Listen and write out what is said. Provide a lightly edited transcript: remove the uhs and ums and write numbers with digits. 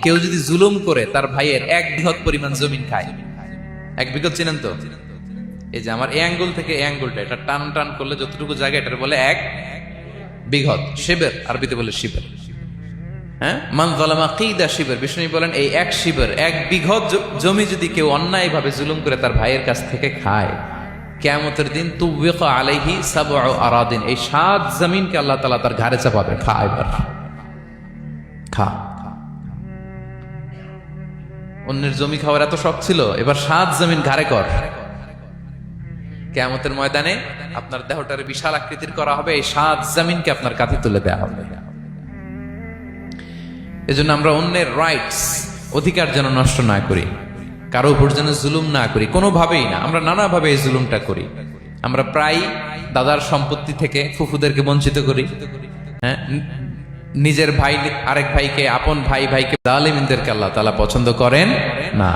কেউ যদি জুলুম করে তার ভাইয়ের 1 বিঘত পরিমাণ জমিন খায়, 1 বিঘত চিনেন তো? এই যে আমার এই আঙ্গুল থেকে এই আঙ্গুলটা, এটা টান টান করলে যতটুকু জায়গা, এটা বলে 1 বিঘত। শিবের আরবিতে বলে শিবের। হ্যাঁ, মান যালামা কিদা শিবের। বিষ্ণু বলেন এই 1 শিবের 1 বিঘত জমি যদি কেউ অন্যায় ভাবে জুলুম করে তার ভাইয়ের কাছ থেকে খায়, কিয়ামতের দিন তুবিকা আলাইহি 7 আরাদিন, এই 7 জমিনকে আল্লাহ তাআলা তার ঘাড়ে চাপাবে। খা এবার, খা। অন্যের জমি খাওয়ার এত শখ ছিল, এবার 7 জমিন ঘাড়ে কর। কিয়ামতের ময়দানে আপনার দেহটারে বিশাল আকৃতির করা হবে, এই 7 জমিনকে আপনার কাঁধে তুলে দেওয়া হবে। এজন্য আমরা অন্যের রাইটস, অধিকার যেন নষ্ট না করি, কারো উপর যেন জুলুম না করি, কোনোভাবেই না। আমরা নানাভাবে এই জুলুমটা করি। আমরা প্রায় দাদার সম্পত্তি থেকে ফুফুদেরকে বঞ্চিত করি। হ্যাঁ, নিজের ভাই আরেক ভাইকে, আপন ভাইকে, জালিমদেরকে আল্লাহ তাআলা পছন্দ করেন না।